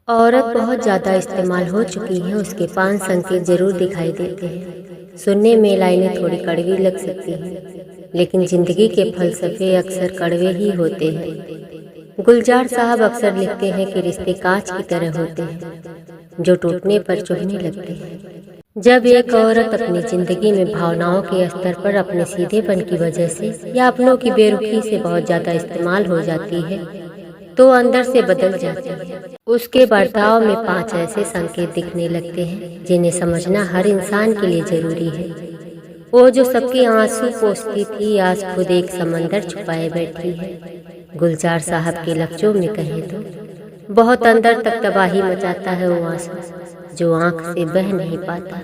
औरत बहुत ज़्यादा इस्तेमाल हो चुकी है, उसके 5 संकेत जरूर दिखाई देते हैं। सुनने में लाइनें थोड़ी कड़वी लग सकती हैं, लेकिन जिंदगी के फलसफे अक्सर कड़वे ही होते हैं। गुलजार साहब अक्सर लिखते हैं कि रिश्ते कांच की तरह होते हैं, जो टूटने पर चुभने लगते हैं। जब एक औरत अपनी जिंदगी में भावनाओं के स्तर पर अपने सीधेपन की वजह से या अपनों की बेरुखी से बहुत ज़्यादा इस्तेमाल हो जाती है, तो अंदर से बदल जाती है। उसके बर्ताव में 5 ऐसे संकेत दिखने लगते हैं जिन्हें समझना हर इंसान के लिए जरूरी है। वो जो सबके आंसू पोंछती थी, आज खुद एक समंदर छुपाए बैठी है। गुलजार साहब के लफ्जों में कहें तो बहुत अंदर तक तबाही मचाता है वो आंसू, जो आंख से बह नहीं पाता।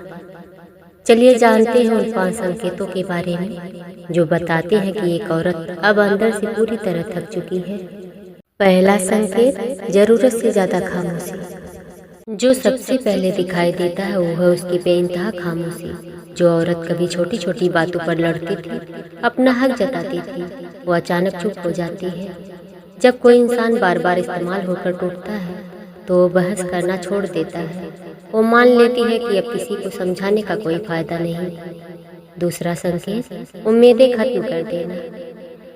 चलिए जानते हैं उन 5 संकेतों के बारे में जो बताते हैं कि एक औरत अब अंदर से पूरी तरह थक चुकी है। पहला संकेत, जरूरत से ज्यादा खामोशी। जो सबसे पहले दिखाई देता है वो है उसकी बेइंतहा खामोशी। जो औरत कभी छोटी छोटी बातों पर लड़ती थी, अपना हक जताती थी, वो अचानक चुप हो जाती है। जब कोई इंसान बार बार इस्तेमाल होकर टूटता है तो वो बहस करना छोड़ देता है। वो मान लेती है कि अब किसी को समझाने का कोई फायदा नहीं। दूसरा संकेत, उम्मीदें खत्म कर देना।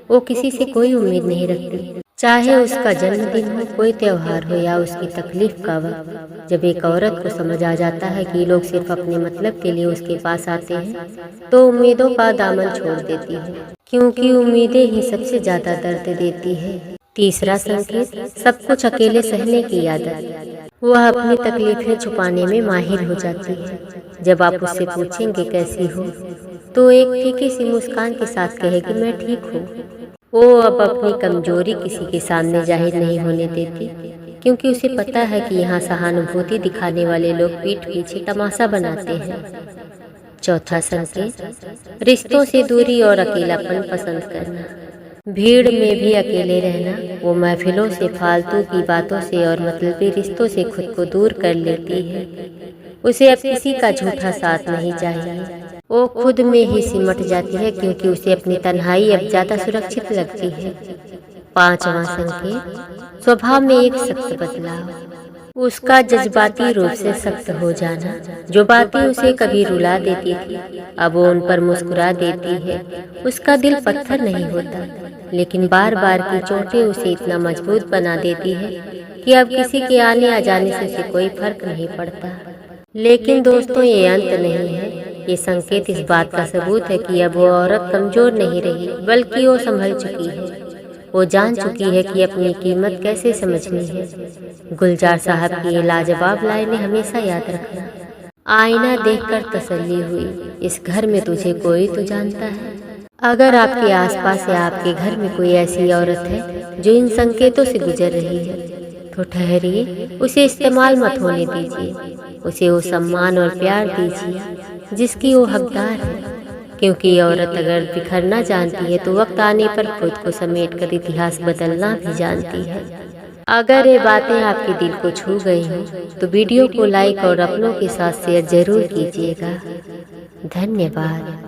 वो किसी से कोई उम्मीद नहीं रखती, चाहे उसका जन्मदिन हो, कोई त्योहार हो या उसकी तकलीफ का वक्त। जब एक औरत को समझ आ जाता है कि लोग सिर्फ अपने मतलब के लिए उसके पास आते हैं, तो उम्मीदों का दामन छोड़ देती है, क्योंकि उम्मीदें ही सबसे ज्यादा दर्द देती है। तीसरा संकेत, सब कुछ अकेले सहने की आदत। वह अपनी तकलीफें छुपाने में माहिर हो जाती है। जब आप उससे पूछेंगे कैसी हो, तो एक फीकी सी मुस्कान के साथ कहेगी मैं ठीक हूँ। वो अब अपनी कमजोरी किसी के सामने जाहिर नहीं होने देती, क्योंकि उसे पता है कि यहाँ सहानुभूति दिखाने वाले लोग पीठ पीछे तमाशा बनाते हैं। चौथा संकेत, रिश्तों से दूरी और अकेलापन पसंद करना। भीड़ में भी अकेले रहना। वो महफिलों से, फालतू की बातों से और मतलबी रिश्तों से खुद को दूर कर लेती है। उसे अब किसी का झूठा साथ नहीं चाहिए। वो खुद में ही सिमट जाती है, क्योंकि उसे अपनी तन्हाई अब ज्यादा सुरक्षित लगती है। पांचवा संकेत, स्वभाव में एक सख्त बदलाव। उसका जज्बाती रूप से सख्त हो जाना। जो बातें उसे कभी रुला देती थी, अब वो उन पर मुस्कुरा देती है। उसका दिल पत्थर नहीं होता, लेकिन बार बार की चोटें उसे इतना मजबूत बना देती है कि अब किसी के आने आ जाने से उसे कोई फर्क नहीं पड़ता। लेकिन दोस्तों, ये अंत नहीं है। ये संकेत इस बात का सबूत है कि अब वो औरत कमजोर नहीं रही, बल्कि वो संभल चुकी है। वो जान चुकी है कि अपनी कीमत कैसे समझनी है। गुलजार साहब की ये लाजवाब लाइनें हमेशा याद रखना। आईना देखकर तसल्ली हुई, इस घर में तुझे कोई तो जानता है। अगर आपके आसपास या आपके घर में कोई ऐसी औरत है जो इन संकेतों से गुजर रही है, तो ठहरिए, उसे इस्तेमाल मत होने दीजिए। उसे वो सम्मान और प्यार दीजिए जिसकी वो हकदार है, क्योंकि औरत अगर बिखरना जानती है तो वक्त आने पर खुद को समेटकर इतिहास बदलना भी जानती है। अगर ये बातें आपके दिल को छू गई हों तो वीडियो को लाइक और अपनों के साथ शेयर जरूर कीजिएगा। धन्यवाद।